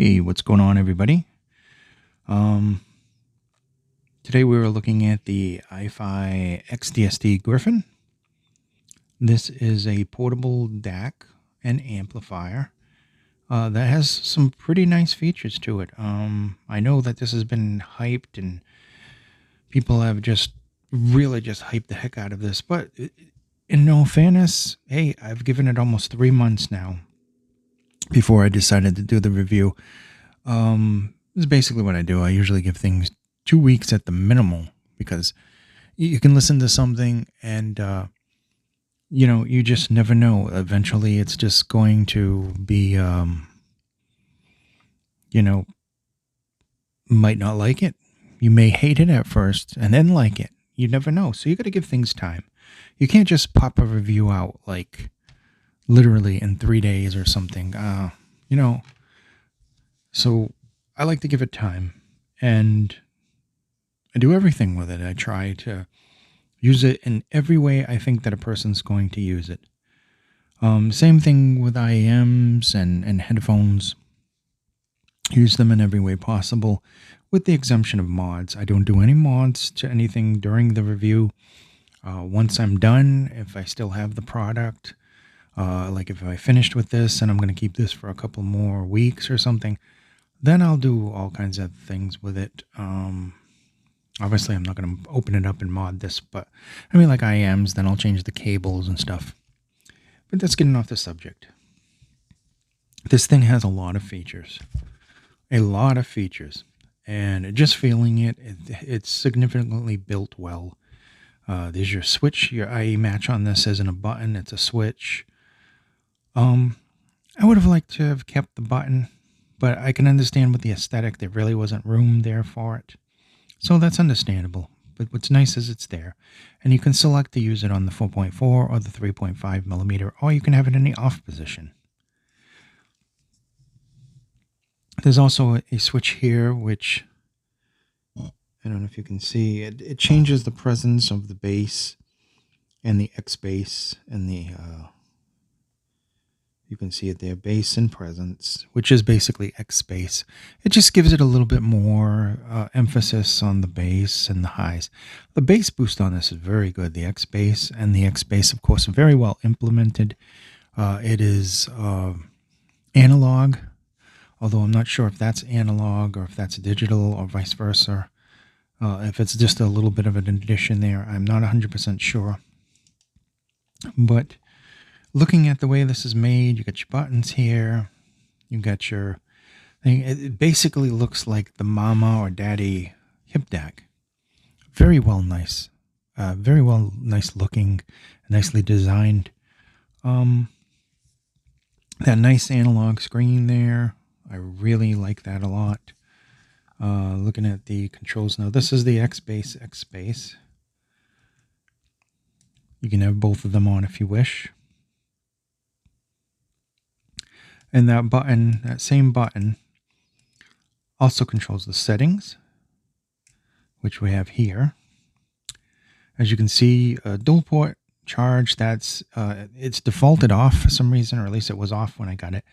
Hey, what's going on, everybody? Um, Today we were looking at the iFi XDSD Gryphon. This is a portable DAC and amplifier that has some pretty nice features to it. I know that this has been hyped and people have just really just hyped the heck out of this, but in all fairness, hey, I've given it almost 3 months now before I decided to do the review. This is basically what I do. I usually give things 2 weeks at the minimal because you can listen to something and, you just never know. Eventually, it's just going to be, might not like it. You may hate it at first and then like it. You never know. So you got to give things time. You can't just pop a review out like literally in 3 days or something. So I like to give it time, and I do everything with it. I try to use it in every way I think that a person's going to use it. Same thing with IEMs and headphones. Use them in every way possible, with the exemption of mods. I don't do any mods to anything during the review. Once I'm done, if I still have the product, like if I finished with this and I'm going to keep this for a couple more weeks or something, then I'll do all kinds of things with it. Obviously, I'm not going to open it up and mod this, but I mean, like IEMs, then I'll change the cables and stuff. But that's getting off the subject. This thing has a lot of features. And just feeling it's significantly built well. There's your switch. Your IE match on this isn't a button, it's a switch. I would have liked to have kept the button, but I can understand with the aesthetic, there really wasn't room there for it. So that's understandable. But what's nice is it's there. And you can select to use it on the 4.4 or the 3.5 millimeter, or you can have it in the off position. There's also a switch here, which I don't know if you can see. It changes the presence of the bass and the X bass and the you can see it there, bass and presence, which is basically X bass. It just gives it a little bit more emphasis on the bass and the highs. The bass boost on this is very good. The X bass and the X bass, of course, are very well implemented. It is analog, although I'm not sure if that's analog or if that's digital or vice versa. If it's just a little bit of an addition there, I'm not 100% sure. But looking at the way this is made, you got your buttons here, you got your thing. It basically looks like the mama or daddy hip DAC. Very nice looking, nicely designed. That nice analog screen there, I really like that a lot. Looking at the controls now, this is the X bass. You can have both of them on if you wish. And that same button, also controls the settings, which we have here. As you can see, dual port charge, it's defaulted off for some reason, or at least it was off when I got it.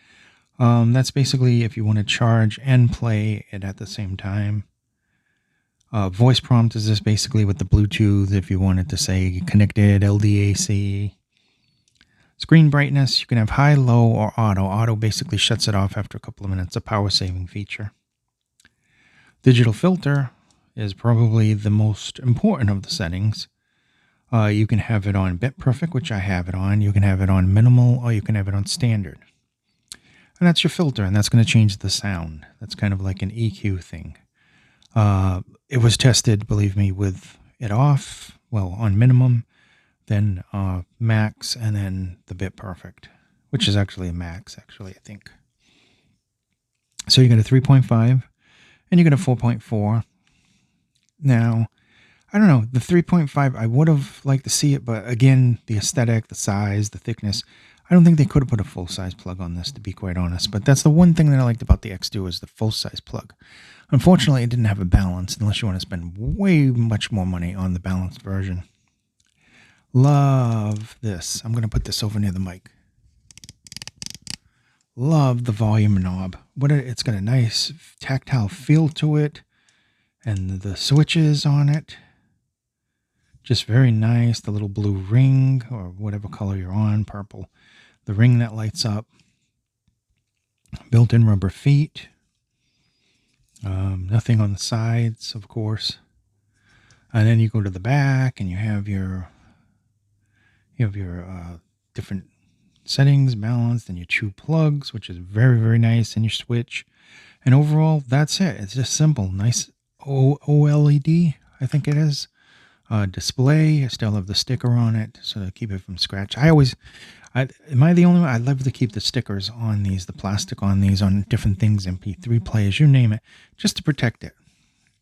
That's basically if you want to charge and play it at the same time. Voice prompt is just basically with the Bluetooth if you wanted to say connected LDAC. Screen brightness, you can have high, low, or auto. Auto basically shuts it off after a couple of minutes, a power saving feature. Digital filter is probably the most important of the settings. You can have it on bit perfect, which I have it on. You can have it on minimal, or you can have it on standard. And that's your filter, and that's going to change the sound. That's kind of like an EQ thing. It was tested, believe me, with it off, on minimum, then max, and then the bit perfect, which is actually a max, I think. So you got a 3.5, and you got a 4.4. Now, I don't know, the 3.5, I would have liked to see it, but again, the aesthetic, the size, the thickness, I don't think they could have put a full-size plug on this, to be quite honest. But that's the one thing that I liked about the X2 is the full-size plug. Unfortunately, it didn't have a balance, unless you want to spend way much more money on the balanced version. Love this. I'm going to put this over near the mic. love the volume knob. It's got a nice tactile feel to it, and the switches on it, just very nice. The little blue ring, or whatever color you're on, purple, the ring that lights up, built-in rubber feet, nothing on the sides, of course. And then you go to the back, and you have your different settings balanced, and your two plugs, which is very, very nice, and your switch. And overall, that's it. It's just simple, nice OLED, I think it is. Display. I still have the sticker on it, so to keep it from scratch. Am I the only one? I love to keep the stickers on these, the plastic on these, on different things, MP3 players, you name it, just to protect it.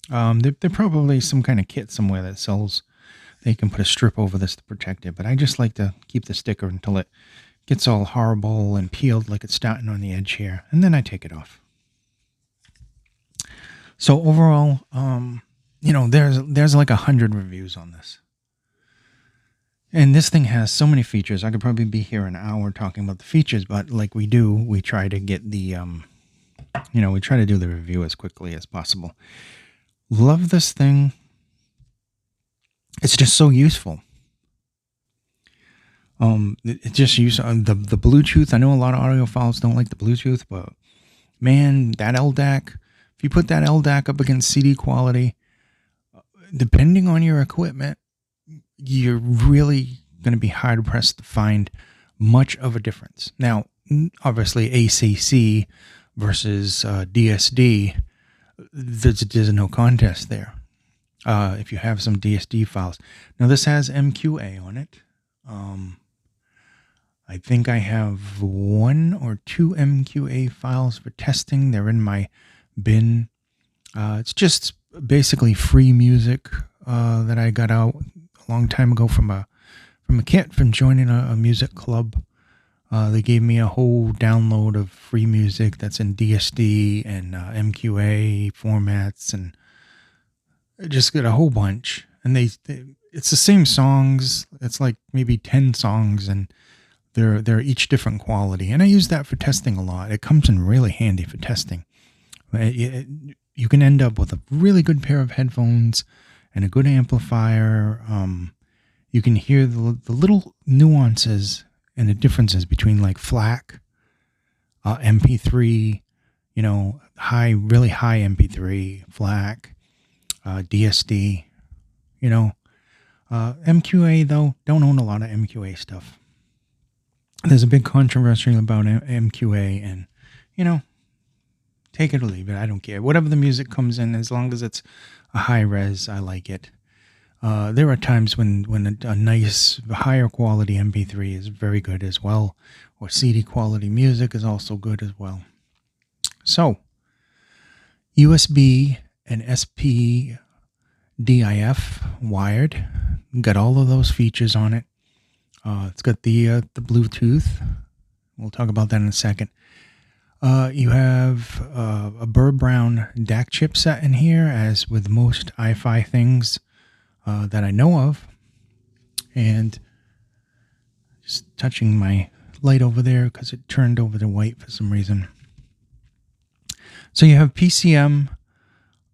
They're probably some kind of kit somewhere that sells. They can put a strip over this to protect it, but I just like to keep the sticker until it gets all horrible and peeled, like it's starting on the edge here, and then I take it off. So overall, there's like 100 reviews on this. And this thing has so many features. I could probably be here an hour talking about the features, but like we try to get the, we try to do the review as quickly as possible. Love this thing. It's just so useful. It just the Bluetooth. I know a lot of audiophiles don't like the Bluetooth, but man, that LDAC, if you put that LDAC up against CD quality, depending on your equipment, you're really going to be hard pressed to find much of a difference. Now, obviously, ACC versus DSD, there's no contest there. If you have some DSD files. Now, this has MQA on it. I think I have 1 or 2 MQA files for testing. They're in my bin. It's just basically free music that I got out a long time ago from a kit from joining a music club. They gave me a whole download of free music that's in DSD and MQA formats, and just got a whole bunch. And it's the same songs. It's like maybe 10 songs, and they're each different quality. And I use that for testing a lot. It comes in really handy for testing. You can end up with a really good pair of headphones and a good amplifier. You can hear the little nuances and the differences between like FLAC, MP3, really high MP3, FLAC, DSD, MQA though, don't own a lot of MQA stuff. There's a big controversy about MQA, and, take it or leave it. I don't care. Whatever the music comes in, as long as it's a high res, I like it. There are times when a nice, higher quality MP3 is very good as well, or CD quality music is also good as well. So, USB and SPDIF wired, got all of those features on it. It's got the Bluetooth. We'll talk about that in a second. You have a Burr Brown DAC chipset in here, as with most hi-fi things that I know of. And just touching my light over there because it turned over to white for some reason. So you have PCM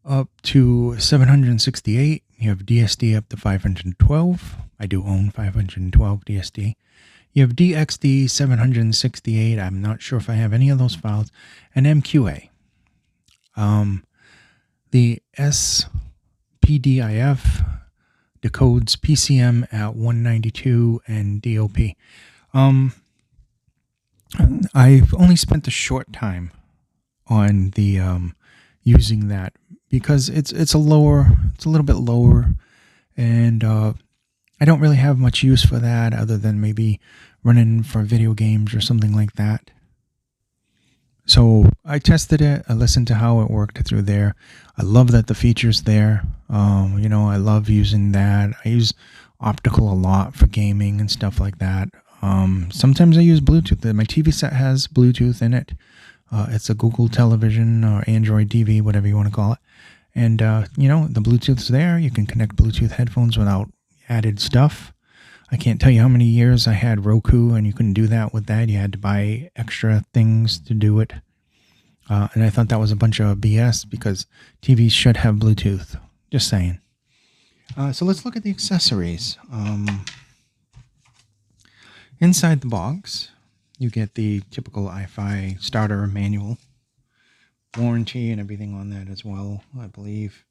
up to 768. You have DSD up to 512. I do own 512 DSD. You have DXD 768. I'm not sure if I have any of those files. And MQA. The SPDIF decodes PCM at 192 and DOP. I've only spent a short time on the using that because it's a little bit lower, and I don't really have much use for that other than maybe running for video games or something like that. So I tested it. I listened to how it worked through there. I love that the feature's there. I love using that. I use optical a lot for gaming and stuff like that. Sometimes I use Bluetooth. My TV set has Bluetooth in it. It's a Google television or Android TV, whatever you want to call it. And, the Bluetooth's there. You can connect Bluetooth headphones without added stuff. I can't tell you how many years I had Roku, and you couldn't do that with that. You had to buy extra things to do it. And I thought that was a bunch of BS because TVs should have Bluetooth. Just saying. So let's look at the accessories. Inside the box, you get the typical iFi starter manual, warranty and everything on that as well, I believe.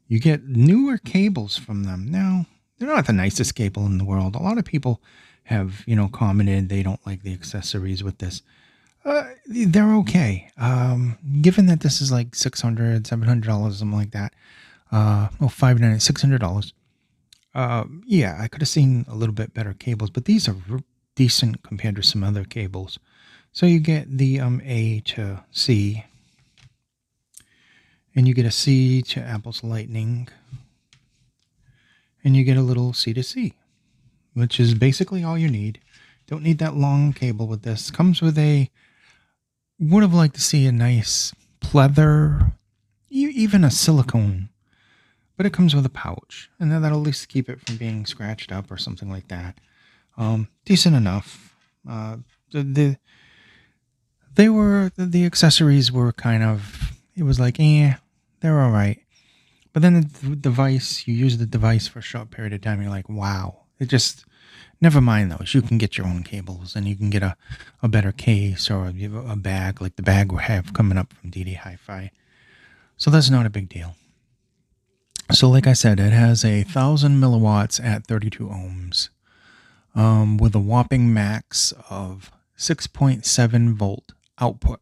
You get newer cables from them. Now, they're not the nicest cable in the world. A lot of people have, commented they don't like the accessories with this. They're okay. Given that this is like $600, $700, something like that. $599, $600. Yeah, I could have seen a little bit better cables, but these are decent compared to some other cables. So you get the A to C, and you get a C to Apple's Lightning, and you get a little C to C, which is basically all you need. Don't need that long cable with this. Comes with would have liked to see a nice pleather, even a silicone, but it comes with a pouch, and then that'll at least keep it from being scratched up or something like that. Decent enough. The accessories were kind of, it was like, they're all right. But then the device, you use the device for a short period of time, you're like, wow. It just, never mind those. You can get your own cables, and you can get a better case or a bag, like the bag we have coming up from DD Hi-Fi. So that's not a big deal. So like I said, it has 1,000 milliwatts at 32 ohms with a whopping max of 6.7 volt output.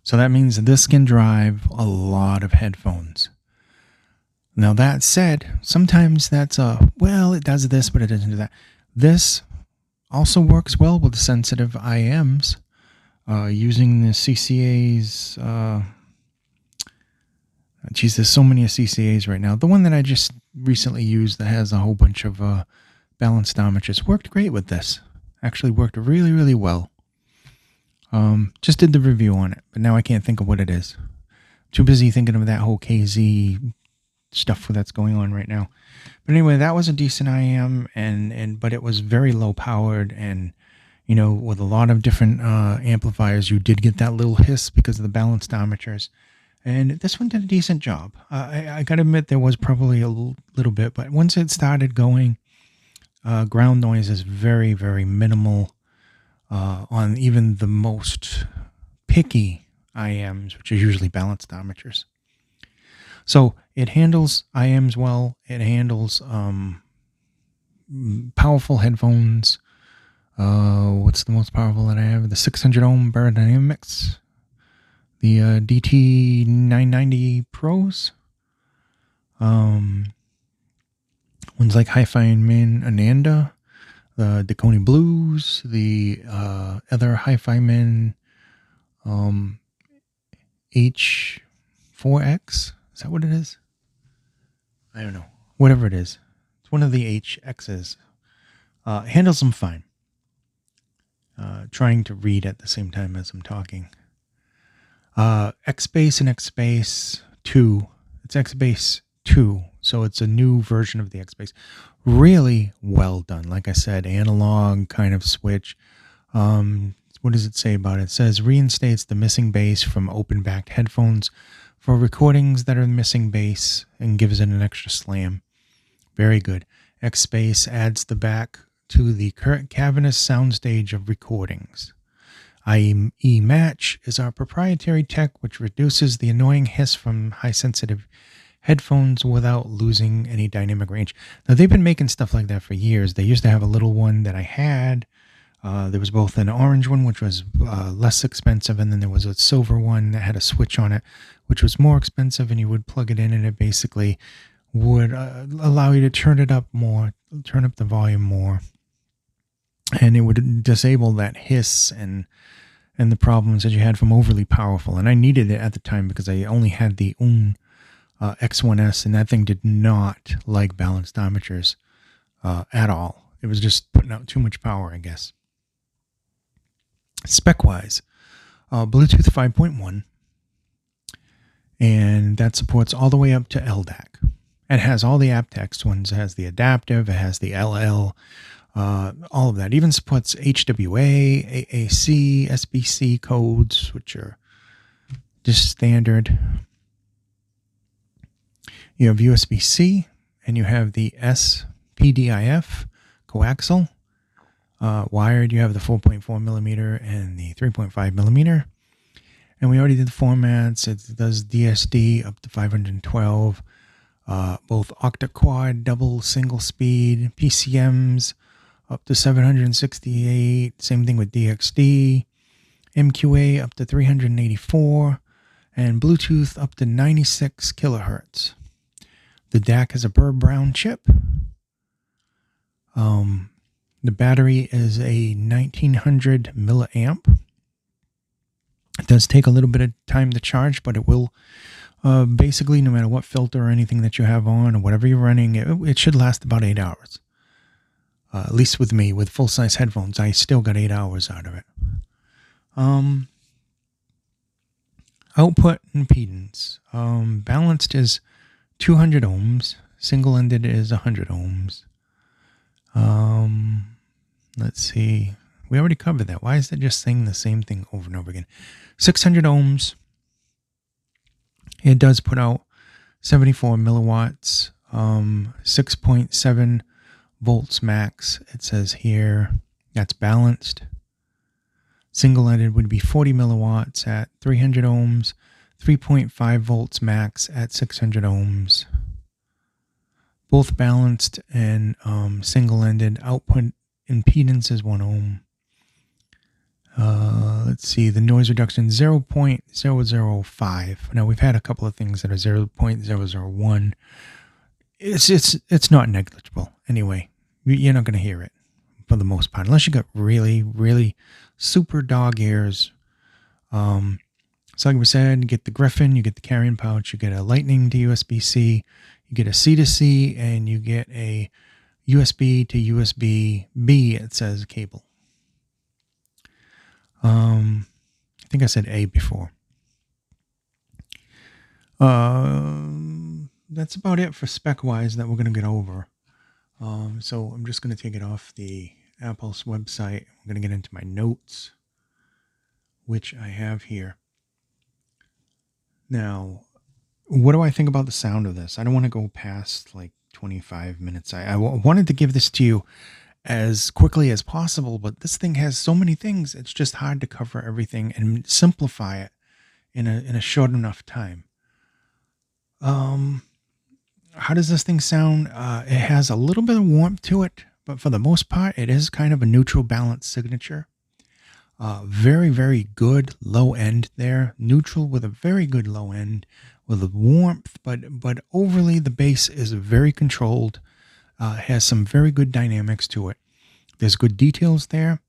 So that means this can drive a lot of headphones. Now that said, sometimes that's it does this, but it doesn't do that. This also works well with sensitive IMs using the CCAs. There's so many CCAs right now. The one that I just recently used that has a whole bunch of balanced diometers worked great with this. Actually worked really, really well. Just did the review on it, but now I can't think of what it is. Too busy thinking of that whole KZ stuff that's going on right now. But anyway, that was a decent IM, but it was very low powered, and with a lot of different amplifiers, you did get that little hiss because of the balanced diometers. And this one did a decent job. I got to admit there was probably a little bit, but once it started going, ground noise is very, very minimal on even the most picky IMs, which are usually balanced diometers. So it handles IMs well. It handles powerful headphones. What's the most powerful that I have? The 600 ohm Barodynamics. The DT990 Pros. Ones like Hi-Fi Man Ananda, the Deconi Blues, the other Hi-Fi Man H4X. Is that what it is? I don't know. Whatever it is. It's one of the HXs. Handles them fine. Trying to read at the same time as I'm talking. XBass and XBass 2. It's XBass 2, so it's a new version of the XBass. Really well done. Like I said, analog kind of switch. What does it say about it? It says reinstates the missing bass from open-backed headphones for recordings that are missing bass and gives it an extra slam. Very good. XBass adds the back to the current cavernous soundstage of recordings. IE Match is our proprietary tech which reduces the annoying hiss from high-sensitive headphones without losing any dynamic range. Now, they've been making stuff like that for years. They used to have a little one that I had. There was both an orange one, which was less expensive, and then there was a silver one that had a switch on it, which was more expensive, and you would plug it in, and it basically would allow you to turn it up more, turn up the volume more, and it would disable that hiss and the problems that you had from overly powerful. And I needed it at the time because I only had the X1S, and that thing did not like balanced diometers at all. It was just putting out too much power, I guess. Spec-wise, Bluetooth 5.1, and that supports all the way up to LDAC. It has all the aptX ones. It has the adaptive. It has the LL. All of that. Even supports HWA, AAC, SBC codes, which are just standard. You have USB-C, and you have the SPDIF coaxial. Wired, you have the 4.4 millimeter and the 3.5 millimeter. And we already did the formats. It does DSD up to 512, both octa-quad, double, single speed, PCMs up to 768. Same thing with DXD, MQA up to 384, and Bluetooth up to 96 kilohertz. The DAC is a Burr Brown chip. The battery is a 1900 milliamp. It does take a little bit of time to charge, but it will basically, no matter what filter or anything that you have on or whatever you're running, it should last about 8 hours. At least with me, with full-size headphones, I still got 8 hours out of it. Output impedance. Balanced is 200 ohms. Single-ended is 100 ohms. Let's see. We already covered that. Why is it just saying the same thing over and over again? 600 ohms. It does put out 74 milliwatts, 6.7 volts max. It says here that's balanced. Single-ended would be 40 milliwatts at 300 ohms, 3.5 volts max at 600 ohms. Both balanced and single-ended. Output impedance is 1 ohm. Let's see, the noise reduction 0.005. Now we've had a couple of things that are 0.001. It's not negligible. Anyway, you're not going to hear it for the most part, unless you got really, really super dog ears. So like we said, you get the Gryphon, you get the carrying pouch, you get a Lightning to USB-C, you get a C-to-C, and you get a USB to USB-B, it says, cable. I think I said A before. That's about it for spec-wise that we're going to get over. So I'm just going to take it off the Apple's website. I'm going to get into my notes, which I have here. Now, what do I think about the sound of this? I don't want to go past like 25 minutes. I wanted to give this to you as quickly as possible, but this thing has so many things. It's just hard to cover everything and simplify it in a short enough time. How does this thing sound? It has a little bit of warmth to it, but for the most part, it is kind of a neutral balance signature. Very, very good low end there. Neutral with a very good low end with a warmth, but overly the bass is very controlled. Has some very good dynamics to it. There's good details there.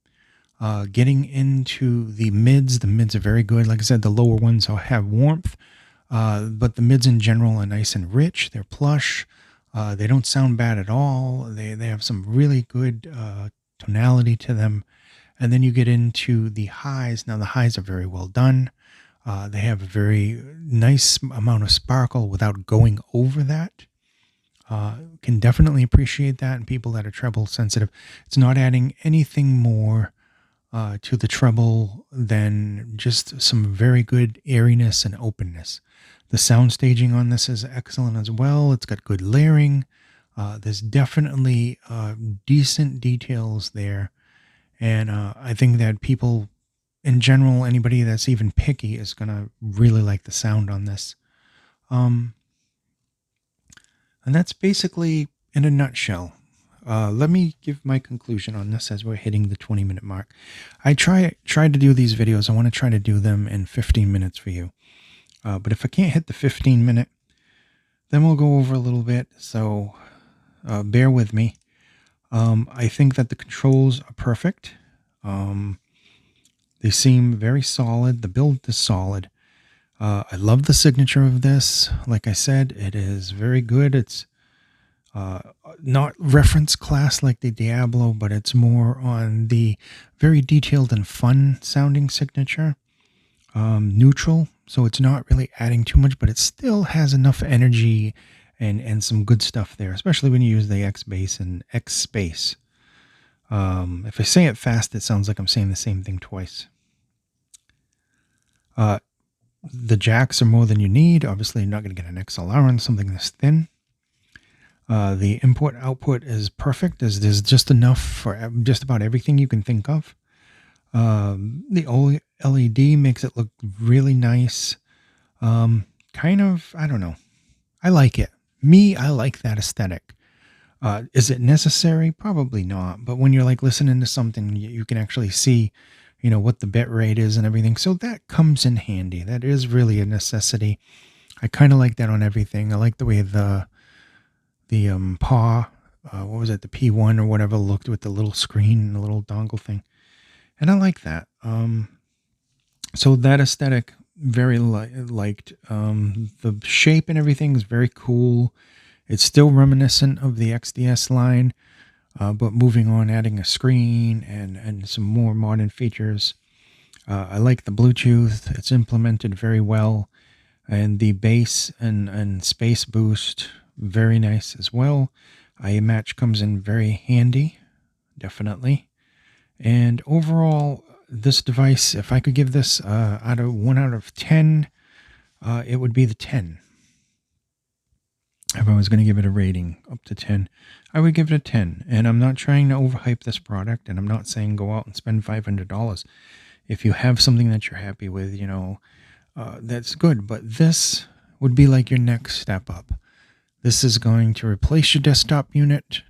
Getting into the mids are very good. Like I said, the lower ones have warmth, but the mids in general are nice and rich. They're plush. They don't sound bad at all. They have some really good tonality to them. And then you get into the highs. Now the highs are very well done. They have a very nice amount of sparkle without going over that. Can definitely appreciate that in people that are treble sensitive. It's not adding anything more to the treble than just some very good airiness and openness. The sound staging on this is excellent as well. It's got good layering. There's definitely decent details there. And I think that people in general, anybody that's even picky is going to really like the sound on this. And that's basically in a nutshell. Let me give my conclusion on this as we're hitting the 20-minute mark. I try to do these videos. I want to try to do them in 15 minutes for you. But if I can't hit the 15-minute, then we'll go over a little bit. So bear with me. I think that the controls are perfect. They seem very solid. The build is solid. I love the signature of this. Like I said, it is very good. It's not reference class like the Diablo, but it's more on the very detailed and fun sounding signature. Neutral, so it's not really adding too much, but it still has enough energy and some good stuff there, especially when you use the X bass and X space. If I say it fast, it sounds like I'm saying the same thing twice. The jacks are more than you need. Obviously, you're not going to get an XLR on something this thin. The input output is perfect. There's just enough for just about everything you can think of. The OLED makes it look really nice. Kind of, I don't know. I like it. I like that aesthetic. Is it necessary? Probably not. But when you're like listening to something, you can actually see, what the bit rate is and everything. So that comes in handy. That is really a necessity. I kind of like that on everything. I like the way the PAW, what was it, the P1 or whatever, looked with the little screen and the little dongle thing. And I like that. So that aesthetic, very liked. The shape and everything is very cool. It's still reminiscent of the XDS line, but moving on, adding a screen and some more modern features. I like the Bluetooth. It's implemented very well. And the bass and space boost, very nice as well. iMatch comes in very handy, definitely. And overall, this device, if I could give this 1 out of 10, it would be the 10. If I was going to give it a rating up to 10, I would give it a 10. And I'm not trying to overhype this product, and I'm not saying go out and spend $500. If you have something that you're happy with, that's good. But this would be like your next step up. This is going to replace your desktop unit,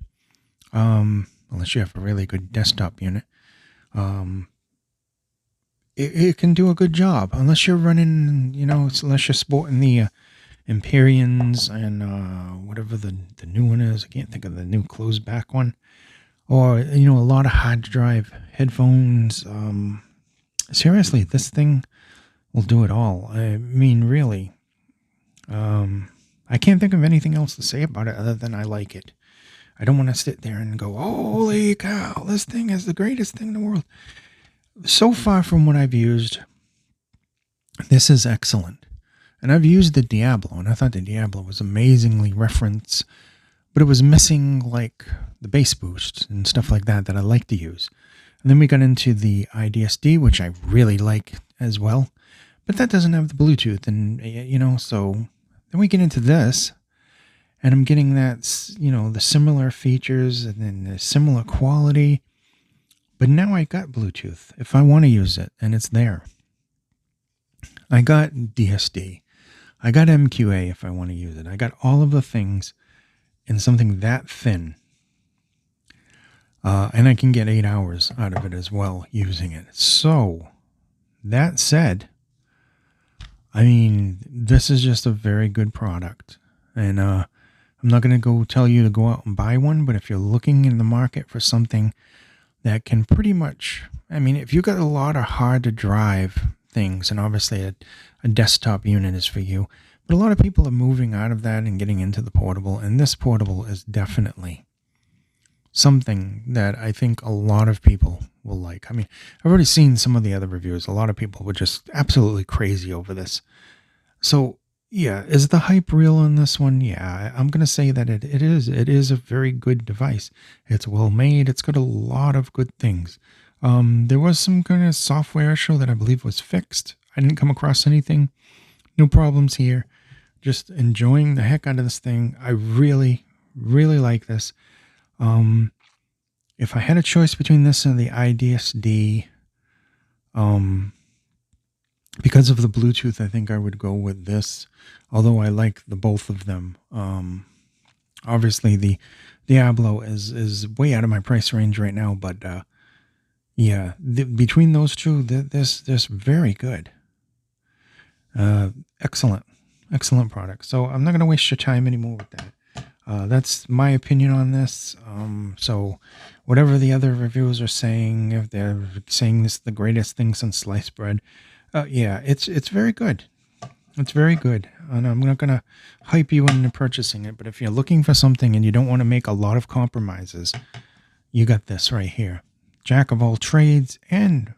unless you have a really good desktop unit. It can do a good job, unless you're running, unless you're sporting the Imperians and whatever the new one is. I can't think of the new closed back one. Or, a lot of hard drive headphones. Seriously, this thing will do it all. I mean, really. I can't think of anything else to say about it other than I like it. I don't want to sit there and go, holy cow, this thing is the greatest thing in the world. So far from what I've used, this is excellent. And I've used the Diablo, and I thought the Diablo was amazingly referenced, but it was missing like the bass boost and stuff like that I like to use. And then we got into the IDSD, which I really like as well, but that doesn't have the Bluetooth, and so then we get into this, and I'm getting that, the similar features and then the similar quality, but now I got Bluetooth if I want to use it, and it's there. I got DSD. I got MQA if I want to use it. I got all of the things in something that thin. And I can get 8 hours out of it as well using it. So, that said, I mean, this is just a very good product. And I'm not going to go tell you to go out and buy one, but if you're looking in the market for something that can pretty much, if you got a lot of hard to drive things, and obviously a desktop unit is for you, but a lot of people are moving out of that and getting into the portable, and this portable is definitely something that I think a lot of people will like. I've already seen some of the other reviews. A lot of people were just absolutely crazy over this. So yeah, is the hype real on this one? Yeah, I'm going to say that it is. It is a very good device. It's well made. It's got a lot of good things. There was some kind of software issue that I believe was fixed. I didn't come across anything. No problems here. Just enjoying the heck out of this thing. I really, really like this. If I had a choice between this and the IDSD, because of the Bluetooth, I think I would go with this, although I like the both of them. Obviously the Diablo is way out of my price range right now, but yeah, between those two, this very good. Excellent product. So I'm not going to waste your time anymore with that. That's my opinion on this. So whatever the other reviewers are saying, if they're saying this is the greatest thing since sliced bread, yeah, it's very good. It's very good. And I'm not going to hype you into purchasing it, but if you're looking for something and you don't want to make a lot of compromises, you got this right here. Jack of all trades and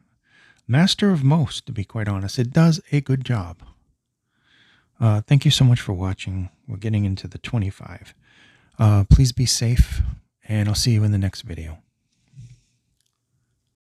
master of most, to be quite honest. It does a good job. Thank you so much for watching. We're getting into the 25. Please be safe, and I'll see you in the next video.